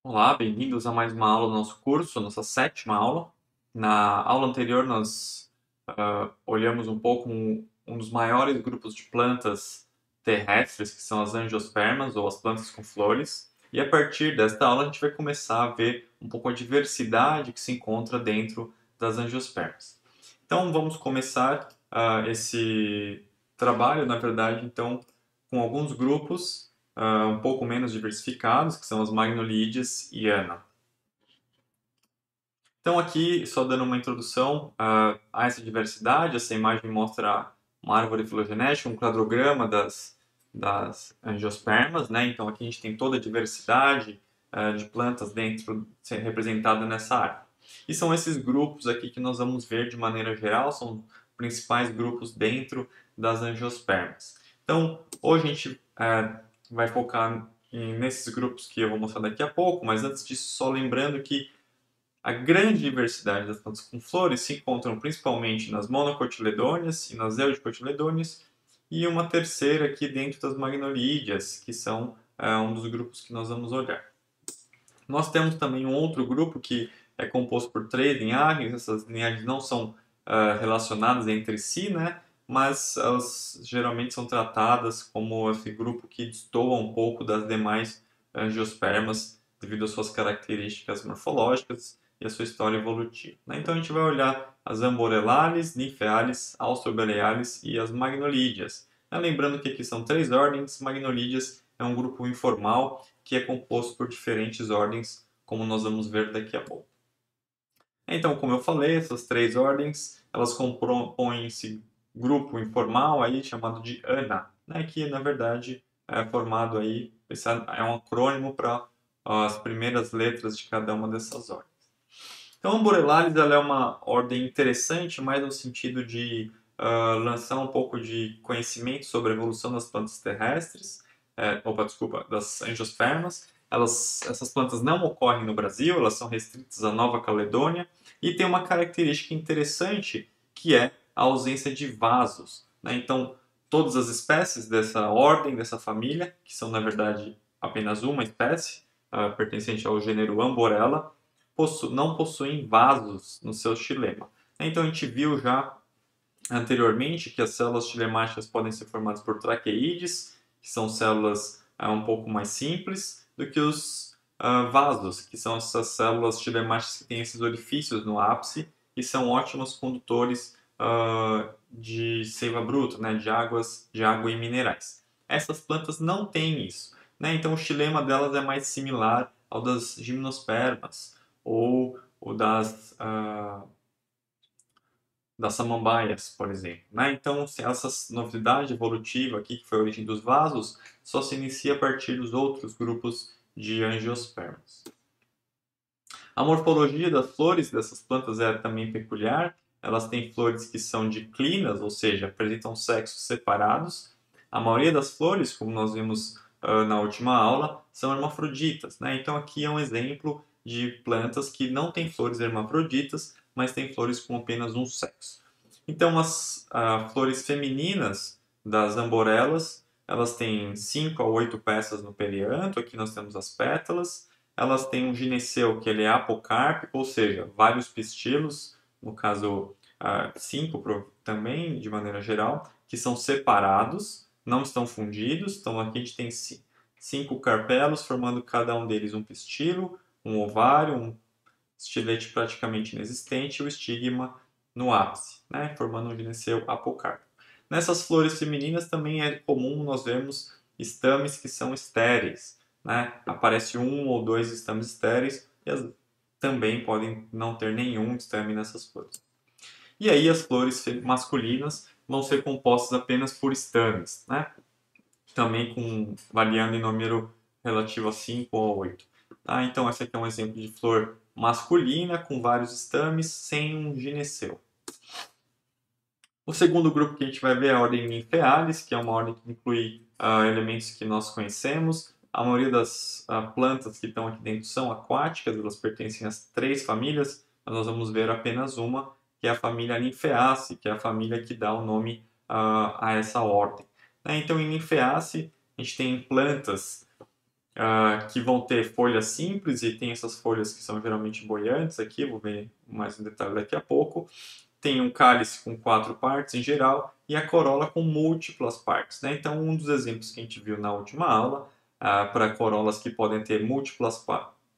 Olá, bem-vindos a mais uma aula do nosso curso, nossa sétima aula. Na aula anterior, nós olhamos um pouco um dos maiores grupos de plantas terrestres, que são as angiospermas, ou as plantas com flores. E a partir desta aula, a gente vai começar a ver um pouco a diversidade que se encontra dentro das angiospermas. Então, vamos começar esse trabalho, na verdade, então, com alguns grupos um pouco menos diversificados, que são as Magnolides e Ana. Então aqui, só dando uma introdução a essa diversidade, essa imagem mostra uma árvore filogenética, um cladograma das angiospermas, né? Então aqui a gente tem toda a diversidade de plantas dentro, representada nessa árvore. E são esses grupos aqui que nós vamos ver de maneira geral, são principais grupos dentro das angiospermas. Então, hoje a gente vai focar nesses grupos que eu vou mostrar daqui a pouco, mas antes disso, só lembrando que a grande diversidade das plantas com flores se encontram principalmente nas monocotiledôneas e nas eudicotiledôneas, e uma terceira aqui dentro das magnolídeas, que são um dos grupos que nós vamos olhar. Nós temos também um outro grupo que é composto por três linhagens. Essas linhagens não são relacionadas entre si, né? Mas elas geralmente são tratadas como esse grupo que destoa um pouco das demais angiospermas devido às suas características morfológicas e à sua história evolutiva, né? Então a gente vai olhar as Amborellales, Nymphaeales, Austrobeleales e as Magnolídeas. Lembrando que aqui são três ordens. Magnolídeas é um grupo informal que é composto por diferentes ordens, como nós vamos ver daqui a pouco. Então, como eu falei, essas três ordens, elas compõem esse grupo informal aí chamado de ANA, né, que na verdade é formado aí, esse é um acrônimo para as primeiras letras de cada uma dessas ordens. Então, a Amborellales, ela é uma ordem interessante, mais no sentido de lançar um pouco de conhecimento sobre a evolução das plantas terrestres, desculpa, das angiospermas. Essas plantas não ocorrem no Brasil, elas são restritas à Nova Caledônia e tem uma característica interessante que é a ausência de vasos, né? Então, todas as espécies dessa ordem, dessa família, que são na verdade apenas uma espécie, pertencente ao gênero Amborella, não possuem vasos no seu xilema. Então a gente viu já anteriormente que as células xilemáticas podem ser formadas por traqueídeos, que são células um pouco mais simples, do que os vasos, que são essas células xilemáticas que têm esses orifícios no ápice e são ótimos condutores de seiva bruta, né, de água e minerais. Essas plantas não têm isso, né? Então o xilema delas é mais similar ao das gimnospermas ou o das samambaias, por exemplo, né? Então, essa novidade evolutiva aqui, que foi a origem dos vasos, só se inicia a partir dos outros grupos de angiospermas. A morfologia das flores dessas plantas é também peculiar. Elas têm flores que são diclinas, ou seja, apresentam sexos separados. A maioria das flores, como nós vimos na última aula, são hermafroditas, né? Então aqui é um exemplo de plantas que não têm flores hermafroditas, mas têm flores com apenas um sexo. Então as flores femininas das amborelas, elas têm 5 a 8 peças no perianto. Aqui nós temos as pétalas. Elas têm um gineceu que ele é apocárpico, ou seja, vários pistilos, no caso 5 também, de maneira geral, que são separados, não estão fundidos. Então aqui a gente tem 5 carpelos, formando cada um deles um pistilo, um ovário, um estilete praticamente inexistente e o estigma no ápice, né, formando um gineceu apocárpico. Nessas flores femininas também é comum nós vermos estames que são estéreis, né? Aparece um ou dois estames estéreis e também podem não ter nenhum estame nessas flores. E aí as flores masculinas vão ser compostas apenas por estames, né? Também variando em número relativo a 5 ou 8. Tá? Então esse aqui é um exemplo de flor masculina com vários estames sem um gineceu. O segundo grupo que a gente vai ver é a ordem Nymphaeales, que é uma ordem que inclui elementos que nós conhecemos. A maioria das plantas que estão aqui dentro são aquáticas, elas pertencem às três famílias, mas nós vamos ver apenas uma, que é a família Nymphaeaceae, que é a família que dá o nome a essa ordem. Então, em Nymphaeaceae, a gente tem plantas que vão ter folhas simples e tem essas folhas que são geralmente boiantes aqui, vou ver mais em detalhe daqui a pouco. Tem um cálice com 4 partes em geral e a corola com múltiplas partes, né? Então, um dos exemplos que a gente viu na última aula, para corolas que podem ter múltiplas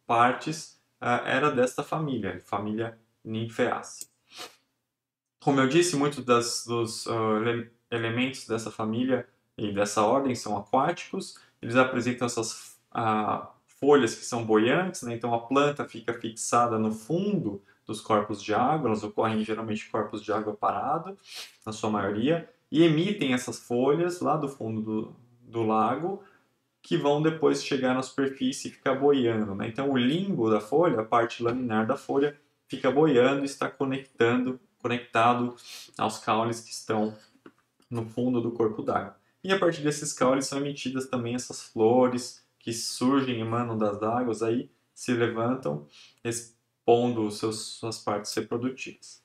partes, era desta família, família Nymphaeaceae. Como eu disse, muitos dos elementos dessa família e dessa ordem são aquáticos, eles apresentam essas folhas que são boiantes, né? Então a planta fica fixada no fundo dos corpos de água, elas ocorrem geralmente em corpos de água parado, na sua maioria, e emitem essas folhas lá do fundo do lago, que vão depois chegar na superfície e ficar boiando, né? Então o limbo da folha, a parte laminar da folha, fica boiando e está conectado aos caules que estão no fundo do corpo d'água. E a partir desses caules são emitidas também essas flores que surgem, emanam das águas, aí se levantam, expondo suas partes reprodutivas.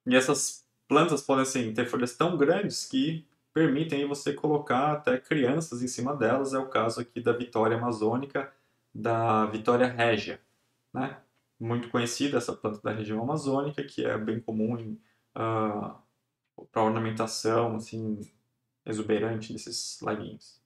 E essas plantas podem assim, ter folhas tão grandes que permitem você colocar até crianças em cima delas. É o caso aqui da Vitória amazônica, da Vitória régia, né? Muito conhecida essa planta da região amazônica, que é bem comum para ornamentação assim, exuberante desses laguinhos.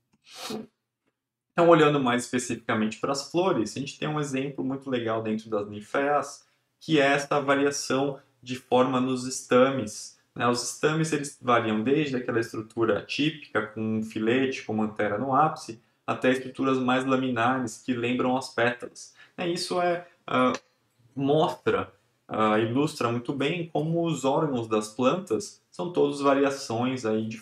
Então, olhando mais especificamente para as flores, a gente tem um exemplo muito legal dentro das ninféas, que é esta variação de forma nos estames. Né? Os estames eles variam desde aquela estrutura típica, com um filete, com mantera no ápice, até estruturas mais laminares, que lembram as pétalas. Isso mostra, ilustra muito bem como os órgãos das plantas são todos variações aí de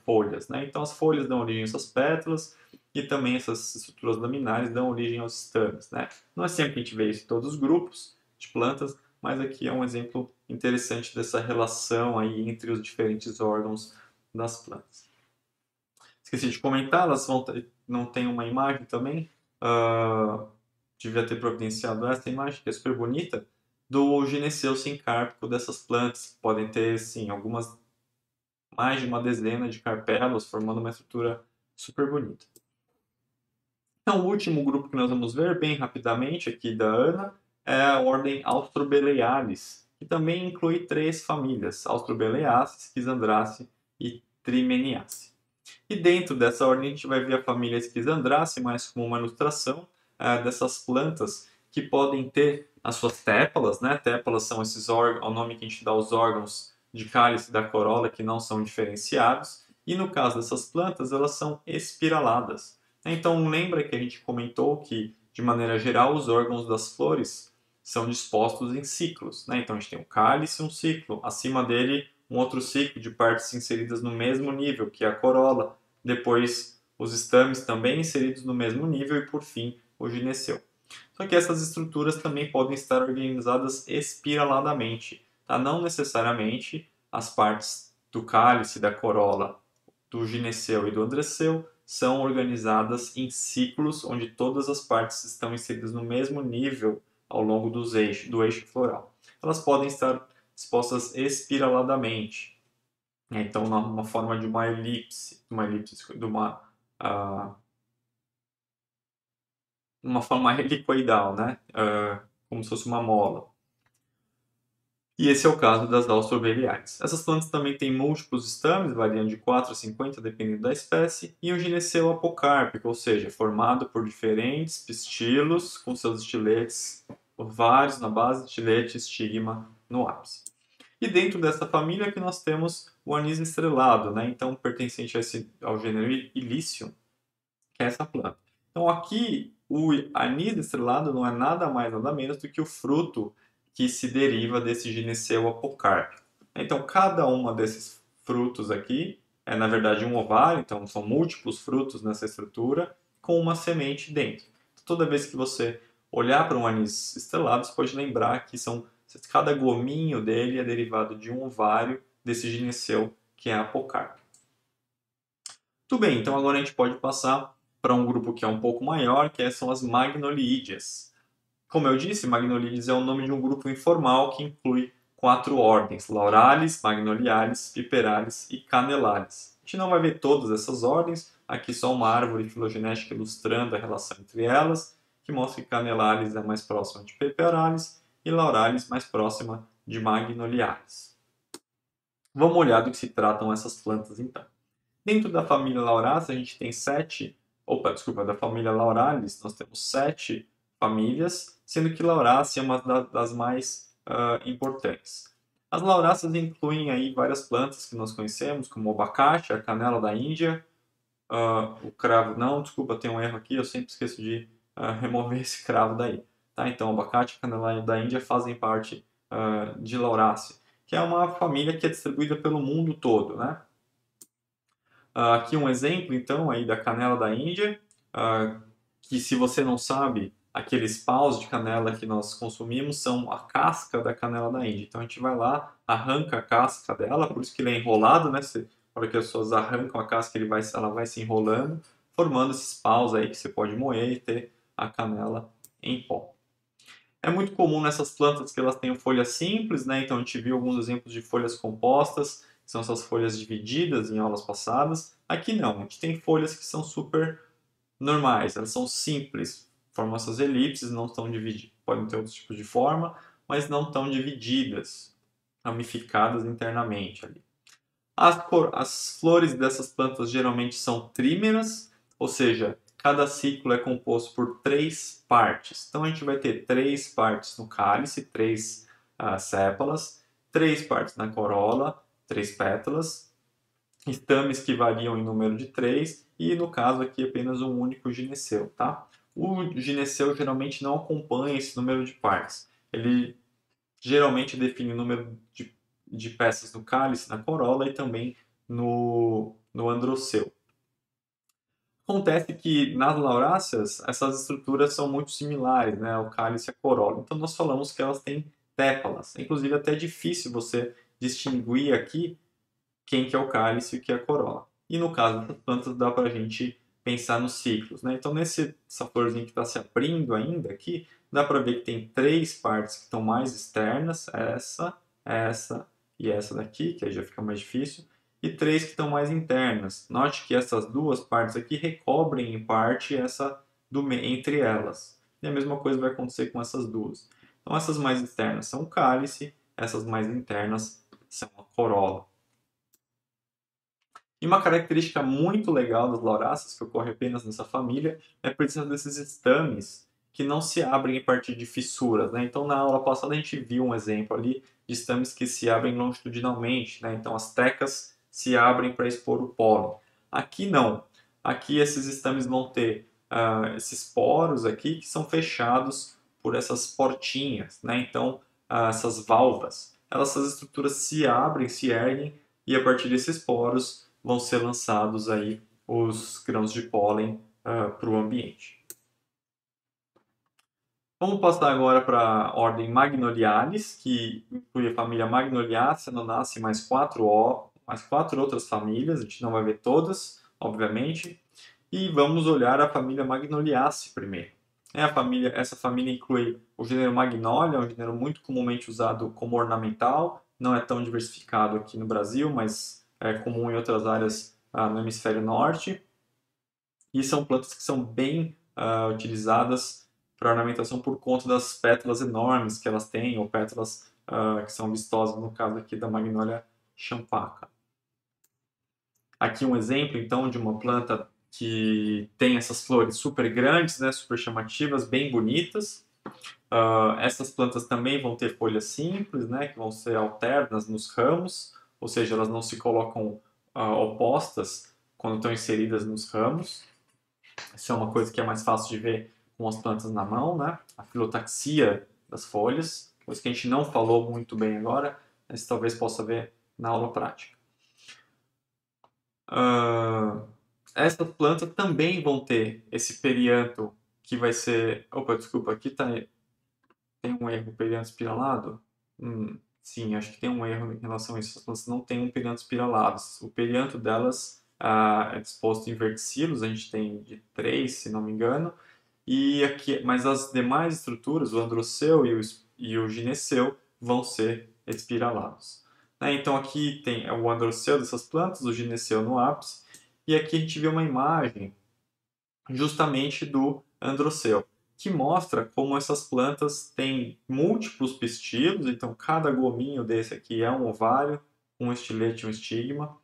folhas. Né? Então, as folhas dão origem a essas pétalas, e também essas estruturas laminares dão origem aos estames. Né? Não é sempre que a gente vê isso em todos os grupos de plantas, mas aqui é um exemplo interessante dessa relação aí entre os diferentes órgãos das plantas. Esqueci de comentar, elas não tem uma imagem também, devia ter providenciado essa imagem, que é super bonita, do gineceu sincárpico dessas plantas, que podem ter, sim, mais de uma dezena de carpelas, formando uma estrutura super bonita. Então, o último grupo que nós vamos ver, bem rapidamente, aqui da Ana, é a ordem Austrobeleales, que também inclui 3 famílias, Austrobeleaceae, Schizandrace e Trimeniaceae. E dentro dessa ordem a gente vai ver a família Schizandrace, mais como uma ilustração dessas plantas que podem ter as suas tépalas, né? Tépalas são esses órgãos, o nome que a gente dá aos órgãos de cálice da corola que não são diferenciados. E no caso dessas plantas, elas são espiraladas. Então lembra que a gente comentou que, de maneira geral, os órgãos das flores são dispostos em ciclos. Né? Então a gente tem um cálice, um ciclo. Acima dele, um outro ciclo de partes inseridas no mesmo nível, que é a corola. Depois, os estames também inseridos no mesmo nível e, por fim, o gineceu. Só que essas estruturas também podem estar organizadas espiraladamente. Tá? Não necessariamente as partes do cálice, da corola, do gineceu e do androceu são organizadas em ciclos onde todas as partes estão inseridas no mesmo nível ao longo do eixo floral. Elas podem estar dispostas espiraladamente. Então, uma forma de uma elipse, uma forma helicoidal, né? Como se fosse uma mola. E esse é o caso das Austrobeleares. Essas plantas também têm múltiplos estames, variando de 4 a 50, dependendo da espécie, e um gineceu apocárpico, ou seja, formado por diferentes pistilos com seus estiletes ovários na base, estilete e estigma no ápice. E dentro dessa família que nós temos o anis estrelado, né? Então pertencente ao gênero Ilício, que é essa planta. Então aqui o anis estrelado não é nada mais nada menos do que o fruto que se deriva desse gineceu apocárpico. Então cada uma desses frutos aqui é na verdade um ovário, então são múltiplos frutos nessa estrutura com uma semente dentro. Toda vez que você olhar para um anis estrelado, você pode lembrar que cada gominho dele é derivado de um ovário desse gineceu que é apocárpico. Tudo bem, então agora a gente pode passar para um grupo que é um pouco maior, que são as magnoliídeas. Como eu disse, magnoliídeas é o nome de um grupo informal que inclui 4 ordens: Lauralis, Magnolialis, Piperalis e Canelalis. A gente não vai ver todas essas ordens, Aqui só uma árvore filogenética ilustrando a relação entre elas, que mostra que Canelaris é mais próxima de Peperalis e Lauralis mais próxima de Magnolialis. Vamos olhar do que se tratam essas plantas então. Dentro da família Lauraceae, a gente tem da família Lauralis, nós temos 7 famílias, sendo que Lauraceae é uma das mais importantes. As Lauráceas incluem aí várias plantas que nós conhecemos, como o abacate, a canela da Índia, o cravo, não, desculpa, tem um erro aqui, eu sempre esqueço de remover esse cravo daí. Tá? Então, o abacate e a canela da Índia fazem parte de Lauraceae, que é uma família que é distribuída pelo mundo todo, né? Aqui um exemplo, então, aí da canela da Índia, que se você não sabe, aqueles paus de canela que nós consumimos são a casca da canela da Índia. Então a gente vai lá, arranca a casca dela, por isso que ele é enrolado, né? Na hora que as pessoas arrancam a casca, ela vai se enrolando, formando esses paus aí que você pode moer e ter a canela em pó. É muito comum nessas plantas que elas tenham folhas simples, né? Então a gente viu alguns exemplos de folhas compostas, que são essas folhas divididas em aulas passadas. Aqui não, a gente tem folhas que são super normais, elas são simples, formam essas elipses, não estão divididas. Podem ter outros tipos de forma, mas não estão divididas, ramificadas internamente ali. As flores dessas plantas geralmente são trímeras, ou seja, cada ciclo é composto por 3 partes. Então a gente vai ter 3 partes no cálice, 3 sépalas, 3 partes na corola, 3 pétalas, estames que variam em número de 3 e no caso aqui apenas um único gineceu, tá? O gineceu geralmente não acompanha esse número de partes. Ele geralmente define o número de peças no cálice, na corola e também no androceu. Acontece que nas lauráceas essas estruturas são muito similares, né, ao cálice e à corola. Então nós falamos que elas têm tépalas. Inclusive até é difícil você distinguir aqui quem que é o cálice e o que é a corola. E no caso das plantas dá para a gente pensar nos ciclos, né? Então essa florzinha que está se abrindo ainda aqui, dá para ver que tem 3 partes que estão mais externas, essa e essa daqui, que aí já fica mais difícil, e 3 que estão mais internas. Note que essas duas partes aqui recobrem em parte essa entre elas. E a mesma coisa vai acontecer com essas duas. Então essas mais externas são o cálice, essas mais internas são a corola. E uma característica muito legal das lauráceas, que ocorre apenas nessa família, é a presença desses estames que não se abrem a partir de fissuras, né? Então, na aula passada a gente viu um exemplo ali de estames que se abrem longitudinalmente, né? Então, as tecas se abrem para expor o pólen. Aqui não. Aqui esses estames vão ter esses poros aqui que são fechados por essas portinhas, né? Então, essas válvulas, essas estruturas se abrem, se erguem e a partir desses poros vão ser lançados aí os grãos de pólen para o ambiente. Vamos passar agora para a ordem Magnolialis, que inclui a família Magnoliaceae, Nonaceae mais 4 outras famílias, a gente não vai ver todas, obviamente. E vamos olhar a família Magnoliaceae primeiro. Essa família inclui o gênero Magnolia, um gênero muito comumente usado como ornamental, não é tão diversificado aqui no Brasil, mas é comum em outras áreas no hemisfério norte. E são plantas que são bem utilizadas para ornamentação por conta das pétalas enormes que elas têm, ou pétalas que são vistosas, no caso aqui da Magnolia champaca. Aqui um exemplo, então, de uma planta que tem essas flores super grandes, né, super chamativas, bem bonitas. Essas plantas também vão ter folhas simples, né, que vão ser alternas nos ramos, ou seja, elas não se colocam opostas quando estão inseridas nos ramos. Isso é uma coisa que é mais fácil de ver com as plantas na mão, né? A filotaxia das folhas, coisa que a gente não falou muito bem agora, mas talvez possa ver na aula prática. Essas plantas também vão ter esse perianto que vai ser... Opa, desculpa, aqui tem um erro, perianto espiralado? Sim, acho que tem um erro em relação a isso. As plantas não têm um perianto espiralado. O perianto delas é disposto em verticilos, a gente tem de 3, se não me engano. Mas as demais estruturas, o androceu e o gineceu, vão ser espiralados. Então aqui tem o androceu dessas plantas, o gineceu no ápice, E aqui a gente vê uma imagem justamente do Androceu, que mostra como essas plantas têm múltiplos pistilos, então cada gominho desse aqui é um ovário, um estilete e um estigma.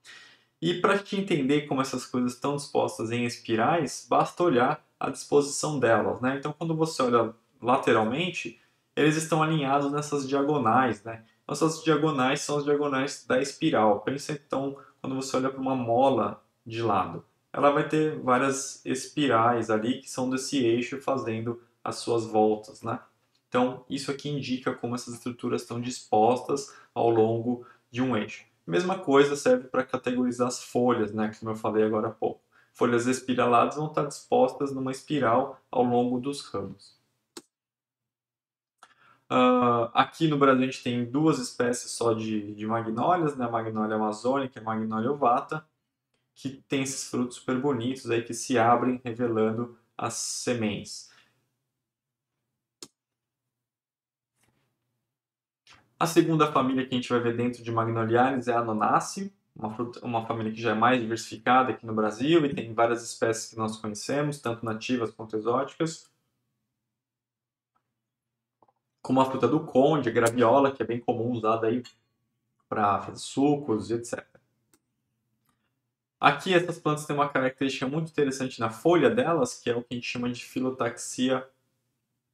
E para te entender como essas coisas estão dispostas em espirais, basta olhar a disposição delas, né? Então, quando você olha lateralmente, eles estão alinhados nessas diagonais, né? Essas diagonais são as diagonais da espiral. Pensa então, quando você olha para uma mola de lado, ela vai ter várias espirais ali que são desse eixo fazendo as suas voltas, né? Então, isso aqui indica como essas estruturas estão dispostas ao longo de um eixo. Mesma coisa serve para categorizar as folhas, né, como eu falei agora há pouco. Folhas espiraladas vão estar dispostas numa espiral ao longo dos ramos. Aqui no Brasil a gente tem duas espécies só de magnólias, né, a magnólia amazônica e a magnólia ovata, que tem esses frutos super bonitos aí que se abrem revelando as sementes. A segunda família que a gente vai ver dentro de Magnoliales é a Anonaceae, uma família que já é mais diversificada aqui no Brasil e tem várias espécies que nós conhecemos, tanto nativas quanto exóticas, como a fruta do conde, a graviola, que é bem comum usada aí para fazer sucos e etc. Aqui essas plantas têm uma característica muito interessante na folha delas, que é o que a gente chama de filotaxia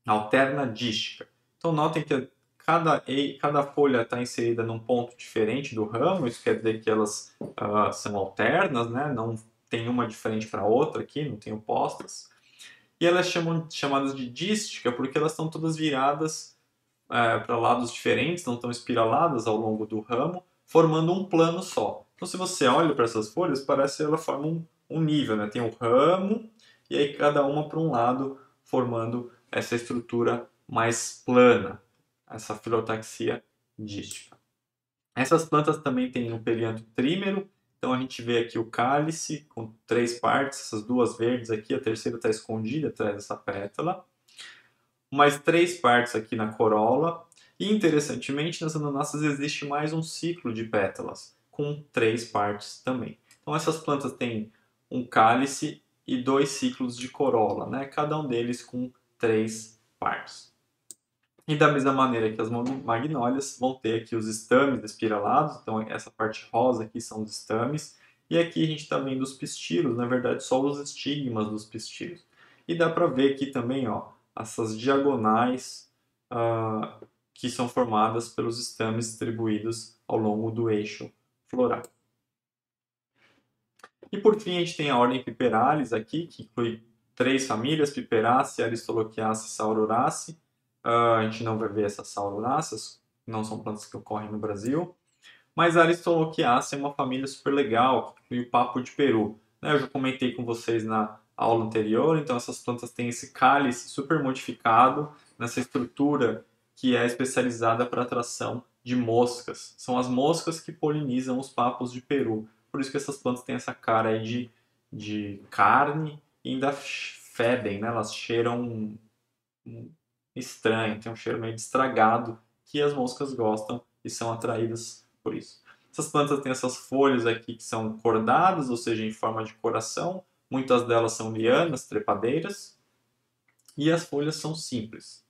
alternadística. Então notem que cada folha está inserida num ponto diferente do ramo, isso quer dizer que elas são alternas, né? Não tem uma diferente para a outra aqui, não tem opostas. E elas chamadas de dística porque elas estão todas viradas para lados diferentes, não estão espiraladas ao longo do ramo, formando um plano só. Então se você olha para essas folhas, parece que ela forma um nível, né? Tem o ramo e aí cada uma para um lado, formando essa estrutura mais plana, essa filotaxia dística. Essas plantas também têm um perianto trímero, então a gente vê aqui o cálice com 3 partes, essas duas verdes aqui, a terceira está escondida atrás dessa pétala, mais 3 partes aqui na corola, e interessantemente nas ananassas existe mais um ciclo de pétalas, com 3 partes também. Então essas plantas têm um cálice e 2 ciclos de corola, né? Cada um deles com 3 partes. E da mesma maneira que as magnólias vão ter aqui os estames espiralados, então essa parte rosa aqui são os estames, e aqui a gente está vendo os pistilos, na verdade só os estigmas dos pistilos. E dá para ver aqui também, ó, essas diagonais que são formadas pelos estames distribuídos ao longo do eixo floral. E por fim a gente tem a ordem Piperalis aqui, que inclui 3 famílias, Piperaceae, Aristolochiaceae e Sauroraceae. A gente não vai ver essas sauronáceas, não são plantas que ocorrem no Brasil. Mas a Aristolochiaceae é uma família super legal, que inclui o papo de peru. Eu já comentei com vocês na aula anterior, então essas plantas têm esse cálice super modificado, nessa estrutura que é especializada para atração de moscas. São as moscas que polinizam os papos de peru. Por isso que essas plantas têm essa cara aí de carne e ainda fedem, né? Elas cheiram estranho, tem um cheiro meio de estragado que as moscas gostam e são atraídas por isso. Essas plantas têm essas folhas aqui que são cordadas, ou seja, em forma de coração. Muitas delas são lianas, trepadeiras, e as folhas são simples.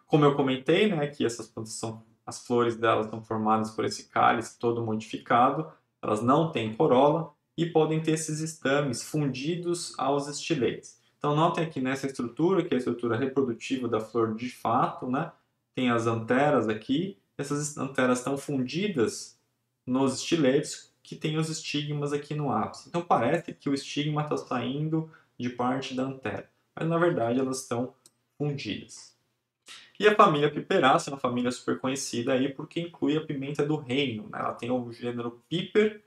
Como eu comentei, né, que essas plantas são, as flores delas são formadas por esse cálice todo modificado, elas não têm corola e podem ter esses estames fundidos aos estiletes. Então notem aqui nessa estrutura, que é a estrutura reprodutiva da flor de fato, né? Tem as anteras aqui, essas anteras estão fundidas nos estiletes que tem os estigmas aqui no ápice. Então parece que o estigma está saindo de parte da antera, mas na verdade elas estão fundidas. E a família Piperaceae é uma família super conhecida aí porque inclui a pimenta do reino, né? Ela tem o gênero Piper,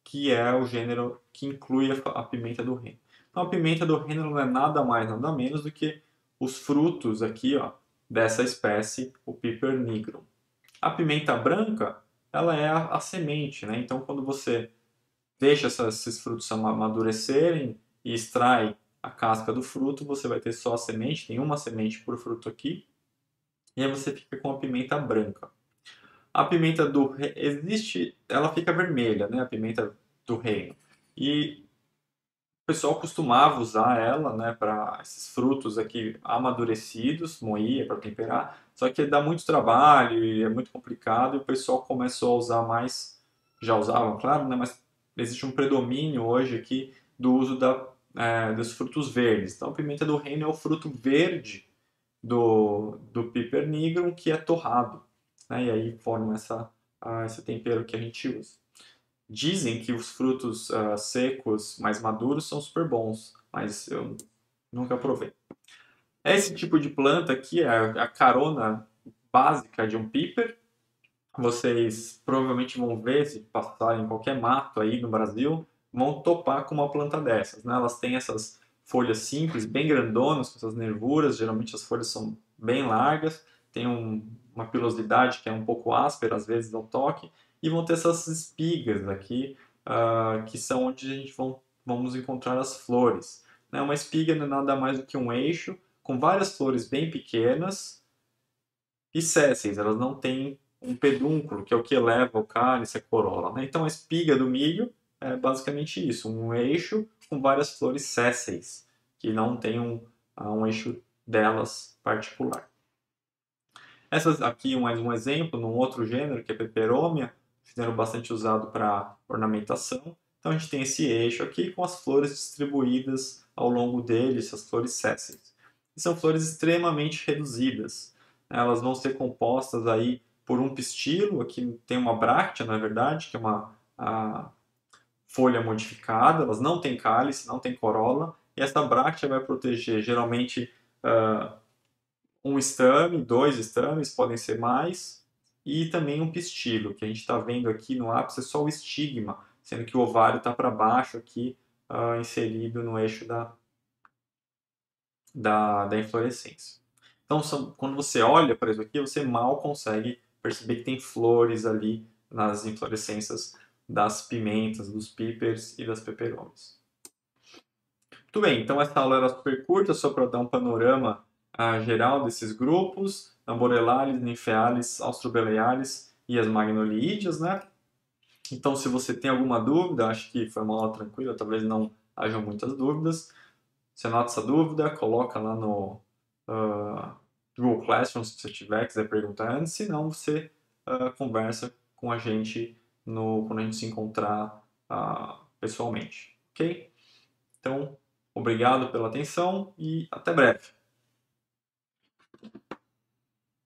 que é o gênero que inclui a pimenta do reino. Então a pimenta do reino não é nada mais, nada menos do que os frutos aqui, ó, dessa espécie, o Piper nigrum. A pimenta branca, ela é a semente, né? Então quando você deixa esses frutos amadurecerem e extrai a casca do fruto, você vai ter só a semente, tem uma semente por fruto aqui, e aí você fica com a pimenta branca. A pimenta do existe, ela fica vermelha, né? A pimenta do reino. E o pessoal costumava usar ela, né, para esses frutos aqui amadurecidos, moía para temperar, só que dá muito trabalho e é muito complicado e o pessoal começou a usar mais, já usavam, claro, né, mas existe um predomínio hoje aqui do uso dos frutos verdes. Então, a pimenta do reino é o fruto verde do Piper nigrum que é torrado, né, e aí forma esse tempero que a gente usa. Dizem que os frutos secos, mais maduros, são super bons, mas eu nunca provei. Esse tipo de planta aqui é a carona básica de um piper. Vocês provavelmente vão ver, se passarem em qualquer mato aí no Brasil, vão topar com uma planta dessas, né? Elas têm essas folhas simples, bem grandonas, com essas nervuras. Geralmente as folhas são bem largas, tem uma pilosidade que é um pouco áspera, às vezes, ao toque, e vão ter essas espigas aqui, que são onde vamos encontrar as flores. Né? Uma espiga não é nada mais do que um eixo com várias flores bem pequenas e sésseis. Elas não têm um pedúnculo, que é o que eleva o cálice, a corola. Né? Então a espiga do milho é basicamente isso, um eixo com várias flores sésseis, que não tem um eixo delas particular. Essas aqui mais um exemplo, num outro gênero, que é Peperomia, gênero bastante usado para ornamentação. Então a gente tem esse eixo aqui com as flores distribuídas ao longo dele, essas flores sésseis. E são flores extremamente reduzidas. Elas vão ser compostas aí por um pistilo, aqui tem uma bráctea, na verdade, que é a folha modificada, elas não têm cálice, não têm corola, e essa bráctea vai proteger geralmente um estame, dois estames, podem ser mais, e também um pistilo, que a gente está vendo aqui no ápice é só o estigma, sendo que o ovário está para baixo aqui, inserido no eixo da inflorescência. Então, quando você olha para isso aqui, você mal consegue perceber que tem flores ali nas inflorescências das pimentas, dos píperes e das peperômias. Muito bem, então essa aula era super curta, só para dar um panorama geral desses grupos, Amborellales, Nymphaeales, Austrobeleales e as Magnoliídeas, né? Então, se você tem alguma dúvida, acho que foi uma aula tranquila, talvez não hajam muitas dúvidas, você anota essa dúvida, coloca lá no Google Classroom, se você tiver, quiser perguntar antes, se não, você conversa com a gente quando a gente se encontrar pessoalmente, ok? Então, obrigado pela atenção e até breve.